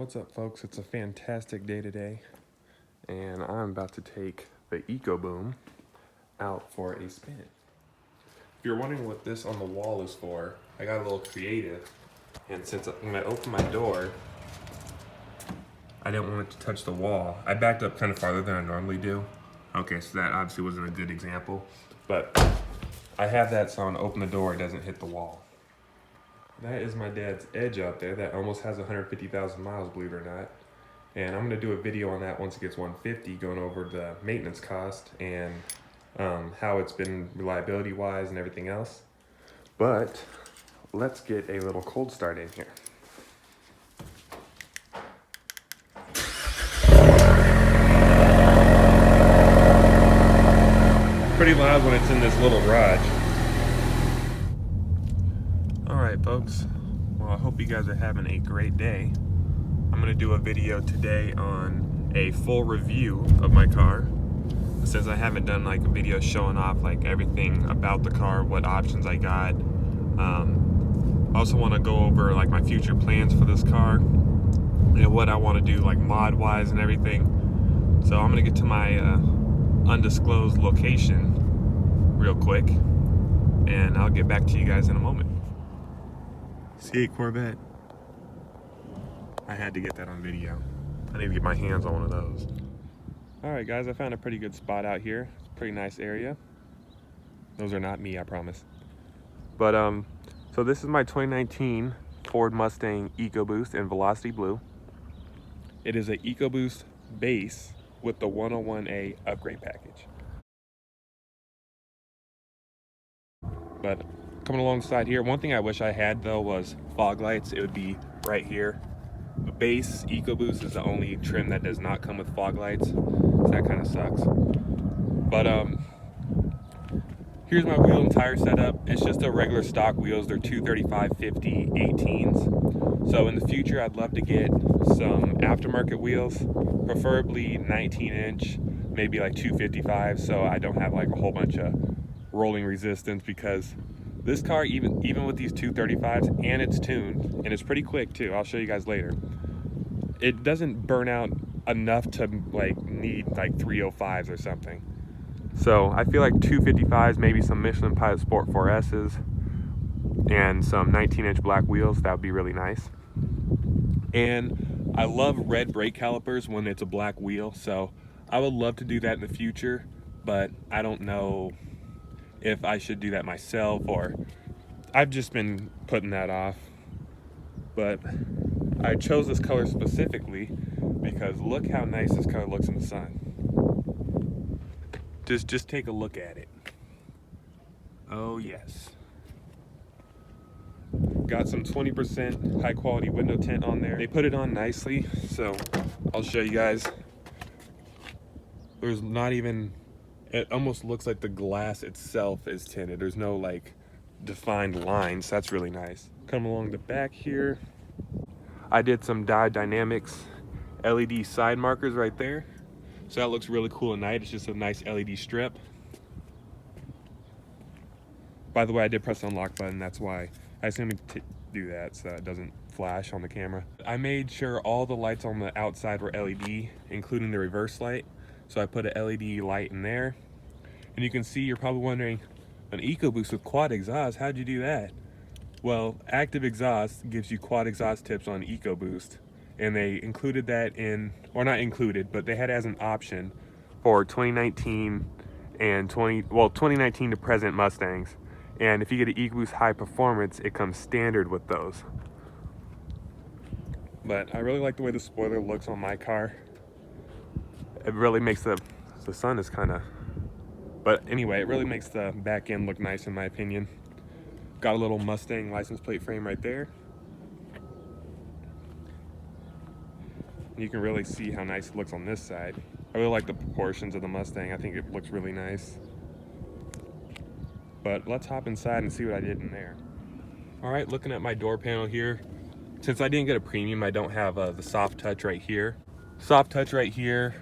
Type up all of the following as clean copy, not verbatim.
What's up, folks? It's a fantastic day today, and I'm about to take the EcoBoost out for a spin. If you're wondering what this on the wall is for, I got a little creative, and since when I opened my door, I didn't want it to touch the wall. I backed up kind of farther than I normally do. Okay, so that obviously wasn't a good example, but I have that so when I open the door, it doesn't hit the wall. That is my dad's Edge out there that almost has 150,000 miles, believe it or not. And I'm gonna do a video on that once it gets 150, going over the maintenance cost and how it's been reliability wise and everything else. But let's get a little cold start in here. Pretty loud when it's in this little garage. All right, folks. Well, I hope you guys are having a great day. I'm gonna do a video today on a full review of my car, since I haven't done like a video showing off like everything about the car, what options I got. I also want to go over like my future plans for this car and what I want to do like mod wise and everything. So I'm gonna get to my undisclosed location real quick, and I'll get back to you guys in a moment. C8 Corvette. I had to get that on video. I need to get my hands on one of those. All right, guys, I found a pretty good spot out here. It's a pretty nice area. Those are not me, I promise. But so this is my 2019 Ford Mustang EcoBoost in Velocity Blue. It is an EcoBoost base with the 101A upgrade package. But coming alongside here, one thing I wish I had though was fog lights. It would be right here. The base EcoBoost is the only trim that does not come with fog lights, so that kind of sucks. But here's my wheel and tire setup. It's just a regular stock wheels. They're 235/50 18s. So in the future, I'd love to get some aftermarket wheels, preferably 19-inch, maybe like 255, so I don't have like a whole bunch of rolling resistance, because this car, even with these 235s, and it's tuned, and it's pretty quick too, I'll show you guys later, it doesn't burn out enough to like need like 305s or something. So I feel like 255s, maybe some Michelin Pilot Sport 4S's, and some 19-inch black wheels, that would be really nice. And I love red brake calipers when it's a black wheel, so I would love to do that in the future, but I don't know if I should do that myself, or I've just been putting that off. But I chose this color specifically because look how nice this color looks in the sun. Just take a look at it. Oh yes. Got some 20% high quality window tint on there. They put it on nicely, so I'll show you guys. There's not even, it almost looks like the glass itself is tinted. There's no like defined lines. That's really nice. Come along the back here, I did some Dynamics LED side markers right there, so that looks really cool at night. It's just a nice LED strip. By the way, I did press the unlock button. That's why I assumed to do that, so it doesn't flash on the camera. I made sure all the lights on the outside were LED, including the reverse light. So I put a LED light in there. And you can see, you're probably wondering, an EcoBoost with quad exhaust, how'd you do that? Well, active exhaust gives you quad exhaust tips on EcoBoost. And they included that in, or not included, but they had it as an option for 2019 and 2019 to present Mustangs. And if you get an EcoBoost High Performance, it comes standard with those. But I really like the way the spoiler looks on my car. It really makes the sun is kind of, but anyway, it really makes the back end look nice in my opinion. Got a little Mustang license plate frame right there. You can really see how nice it looks on this side. I really like the proportions of the Mustang. I think it looks really nice. But let's hop inside and see what I did in there. All right, looking at my door panel here. Since I didn't get a premium, I don't have the soft touch right here. Soft touch right here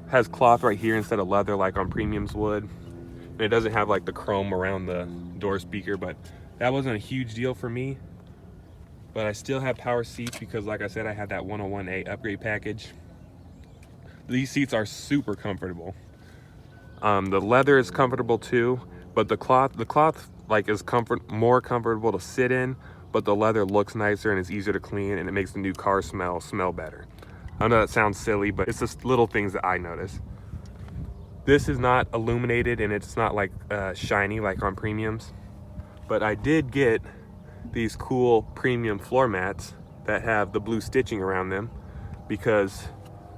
has cloth right here instead of leather like on premiums would. And it doesn't have like the chrome around the door speaker, but that wasn't a huge deal for me. but I still have power seats because, like I said, I have that 101A upgrade package. These seats are super comfortable. The leather is comfortable too, but the cloth like is more comfortable to sit in, but the leather looks nicer and it's easier to clean, and it makes the new car smell better. I know that sounds silly, but it's just little things that I notice. This is not illuminated and it's not like shiny like on premiums, but I did get these cool premium floor mats that have the blue stitching around them because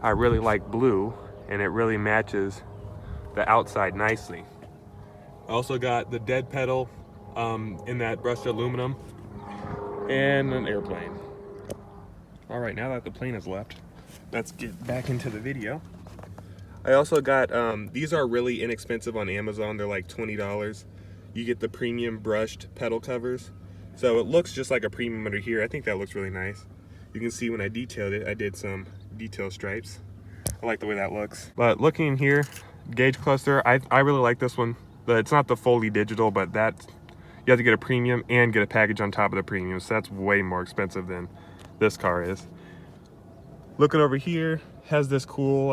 I really like blue and it really matches the outside nicely. I also got the dead pedal in that brushed aluminum and an airplane. All right, now that the plane has left, let's get back into the video. I also got, these are really inexpensive on Amazon. They're like $20. You get the premium brushed pedal covers. So it looks just like a premium under here. I think that looks really nice. You can see when I detailed it, I did some detail stripes. I like the way that looks. But looking in here, gauge cluster, I really like this one. It's not the fully digital, but that you have to get a premium and get a package on top of the premium. So that's way more expensive than this car is. Looking over here, has this cool,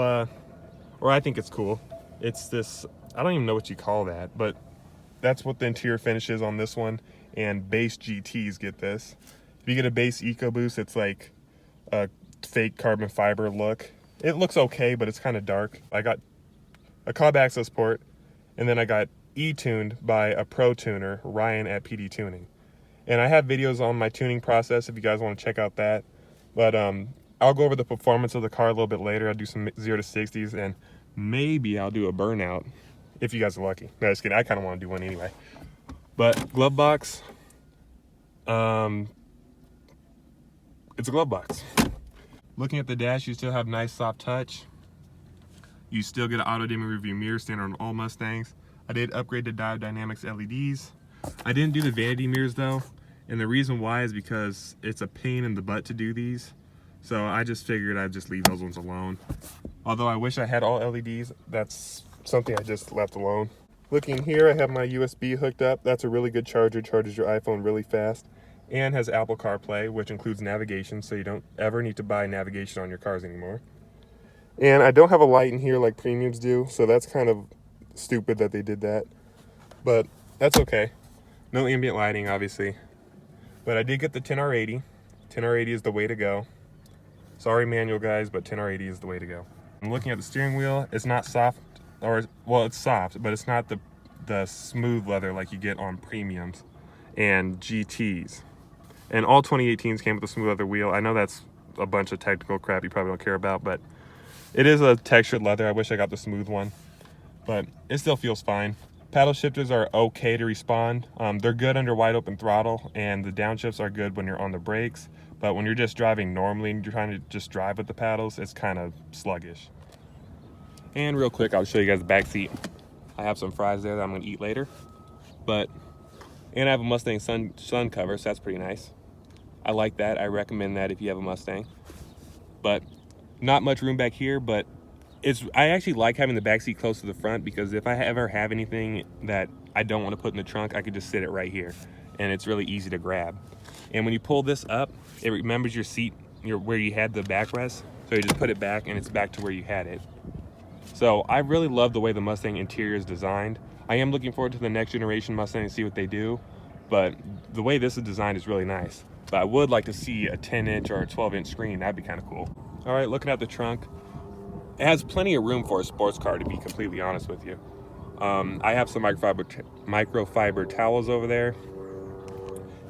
or I think it's cool. It's this, I don't even know what you call that, but that's what the interior finish is on this one. And base GTs get this. If you get a base EcoBoost, it's like a fake carbon fiber look. It looks okay, but it's kind of dark. I got a cob access port, and then I got e-tuned by a pro tuner, Ryan at PD Tuning. And I have videos on my tuning process if you guys want to check out that. But I'll go over the performance of the car a little bit later. I'll do some 0 to 60s, and maybe I'll do a burnout if you guys are lucky. No, just kidding. I kind of want to do one anyway. But glove box, it's a glove box. Looking at the dash, you still have nice soft touch. You still get an auto dimming review mirror standard on all Mustangs. I did upgrade to Diode Dynamics LEDs. I didn't do the vanity mirrors though, and the reason why is because it's a pain in the butt to do these. So I just figured I'd just leave those ones alone. Although I wish I had all LEDs, that's something I just left alone. Looking here, I have my USB hooked up. That's a really good charger, charges your iPhone really fast, and has Apple CarPlay, which includes navigation, so you don't ever need to buy navigation on your cars anymore. And I don't have a light in here like premiums do, so that's kind of stupid that they did that. But that's okay. No ambient lighting, obviously. But I did get the 10R80. 10R80 is the way to go. Sorry, manual guys, but 10R80 is the way to go. I'm looking at the steering wheel. It's not soft, or well, it's soft, but it's not the smooth leather like you get on premiums and GTs. And all 2018s came with a smooth leather wheel. I know that's a bunch of technical crap you probably don't care about, but it is a textured leather. I wish I got the smooth one, but it still feels fine. Paddle shifters are okay to respond. They're good under wide open throttle, and the downshifts are good when you're on the brakes, but when you're just driving normally and you're trying to just drive with the paddles, it's kind of sluggish. And real quick, I'll show you guys the back seat. I have some fries there that I'm gonna eat later, and I have a Mustang sun cover, so that's pretty nice. I like that. I recommend that if you have a Mustang. But not much room back here, but I actually like having the back seat close to the front, because if I ever have anything that I don't want to put in the trunk, I could just sit it right here, and it's really easy to grab. And when you pull this up, it remembers your seat, where you had the backrest, so you just put it back and it's back to where you had it. So I really love the way the Mustang interior is designed. I am looking forward to the next generation Mustang to see what they do, but the way this is designed is really nice. But I would like to see a 10-inch or a 12-inch screen. That'd be kind of cool. All right, looking at the trunk, it has plenty of room for a sports car, to be completely honest with you. I have some microfiber towels over there,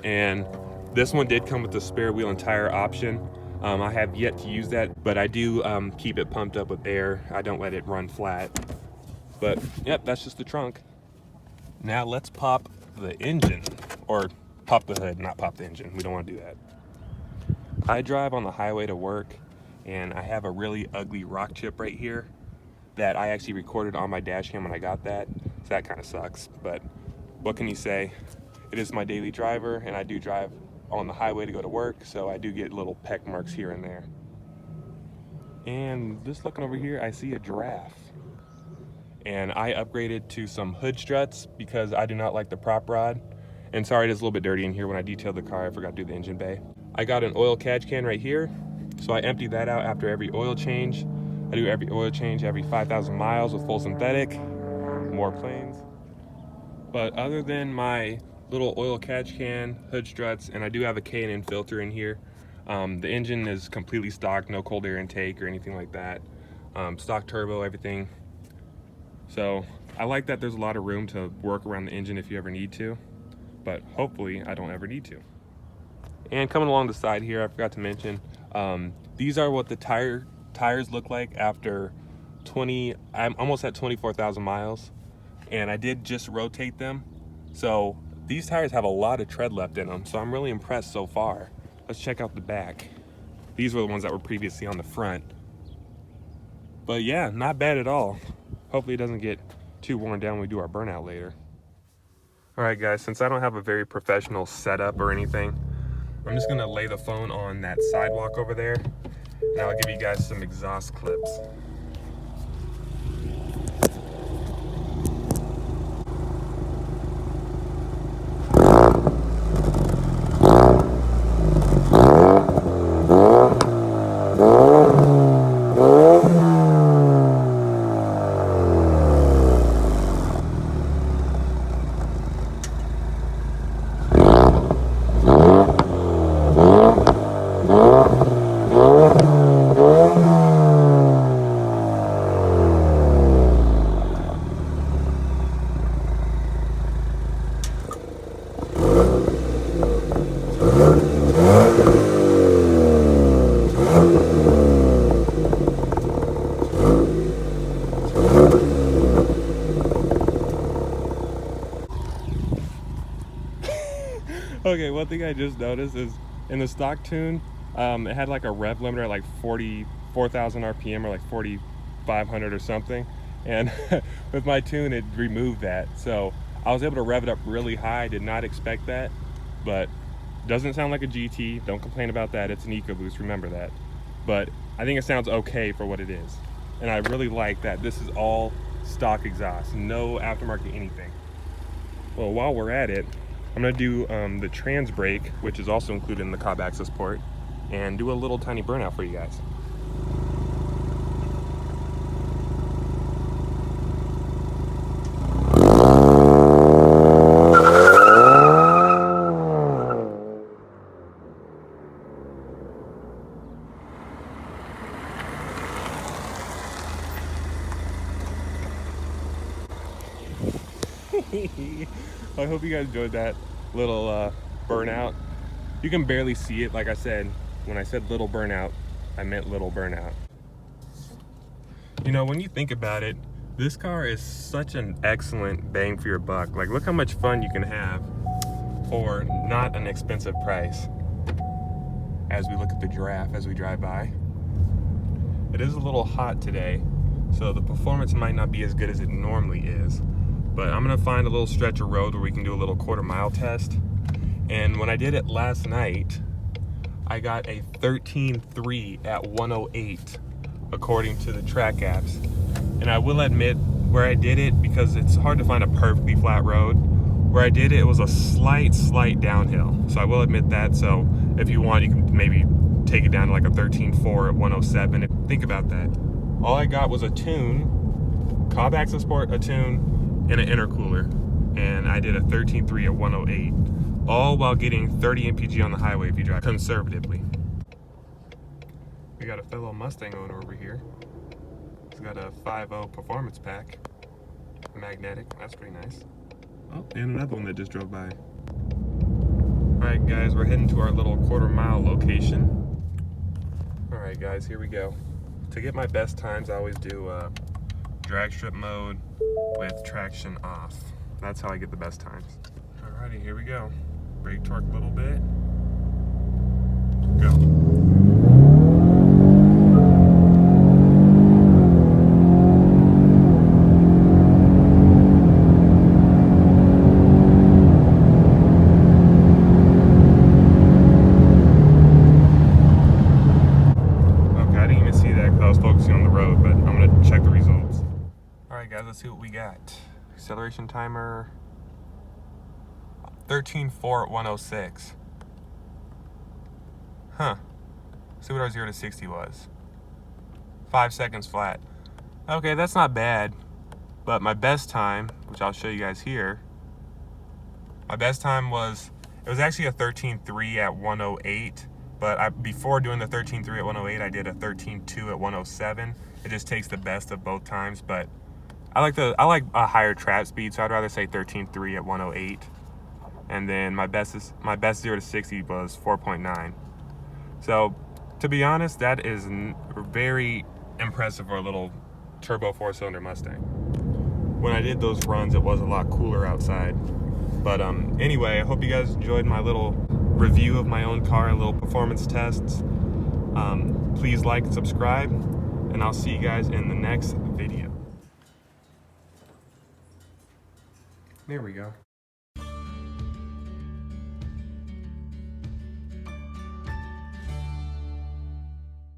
and this one did come with the spare wheel and tire option. I have yet to use that, but I do keep it pumped up with air. I don't let it run flat. But yep, that's just the trunk. Now let's pop the engine, or pop the hood, not pop the engine. We don't want to do that. I drive on the highway to work, and I have a really ugly rock chip right here that I actually recorded on my dash cam when I got that. So that kind of sucks, but what can you say? It is my daily driver, and I do drive on the highway to go to work, so I do get little peck marks here and there. And just looking over here, I see a giraffe. And I upgraded to some hood struts because I do not like the prop rod. And sorry, it is a little bit dirty in here. When I detailed the car, I forgot to do the engine bay. I got an oil catch can right here, so I empty that out after every oil change. I do every oil change every 5,000 miles with full synthetic, more planes. But other than my little oil catch can, hood struts, and I do have a K&N filter in here, the engine is completely stock, no cold air intake or anything like that. Stock turbo, everything. So I like that there's a lot of room to work around the engine if you ever need to, but hopefully I don't ever need to. And coming along the side here, I forgot to mention, these are what the tires look like after I'm almost at 24,000 miles, and I did just rotate them. So these tires have a lot of tread left in them, so I'm really impressed so far. Let's check out the back. These were the ones that were previously on the front. But yeah, not bad at all. Hopefully it doesn't get too worn down when we do our burnout later. All right guys, since I don't have a very professional setup or anything, I'm just gonna lay the phone on that sidewalk over there, and I'll give you guys some exhaust clips. Okay, one thing I just noticed is in the stock tune, it had like a rev limiter at like 44,000 RPM or like 4,500 or something. And with my tune, it removed that. So I was able to rev it up really high. I did not expect that, but doesn't sound like a GT. Don't complain about that. It's an EcoBoost, remember that. But I think it sounds okay for what it is. And I really like that this is all stock exhaust, no aftermarket anything. Well, while we're at it, I'm gonna do the trans brake, which is also included in the Cobb access port, and do a little tiny burnout for you guys. I hope you guys enjoyed that little burnout. You can barely see it. Like I said, when I said little burnout, I meant little burnout. You know, when you think about it, this car is such an excellent bang for your buck. Like, look how much fun you can have for not an expensive price. As we look at the giraffe as we drive by. It is a little hot today, so the performance might not be as good as it normally is. But I'm gonna find a little stretch of road where we can do a little quarter-mile test. And when I did it last night, I got a 13.3 at 108, according to the track apps. And I will admit, where I did it, because it's hard to find a perfectly flat road, where I did it, it was a slight downhill. So I will admit that. So if you want, you can maybe take it down to like a 13.4 at 107. Think about that. All I got was a tune, Cobb access port, a tune, and an intercooler, and I did a 13.3 at 108, all while getting 30 mpg on the highway if you drive conservatively. We got a fellow Mustang owner over here. He's got a 5.0 performance pack, magnetic. That's pretty nice. Oh, and another one that just drove by. All right, guys, we're heading to our little quarter-mile location. All right, guys, here we go. To get my best times, I always do drag strip mode with traction off. That's how I get the best times. Alrighty, here we go. Brake torque a little bit. Go. Okay, I didn't even see that because I was focusing on the road, but I'm gonna check the results. Alright guys, let's see what we got. Acceleration timer, 13.4 at 106. Huh. See what our 0 to 60 was. 5 seconds flat. Okay, that's not bad. But my best time, which I'll show you guys here, my best time was, it was actually a 13.3 at 108. But before doing the 13.3 at 108, I did a 13.2 at 107. It just takes the best of both times. But I like a higher trap speed, so I'd rather say 13.3 at 108. And then my best 0 to 60 was 4.9. So to be honest, that is very impressive for a little turbo 4-cylinder Mustang. When I did those runs, it was a lot cooler outside. But anyway, I hope you guys enjoyed my little review of my own car and little performance tests. Please like and subscribe, and I'll see you guys in the next video. There we go.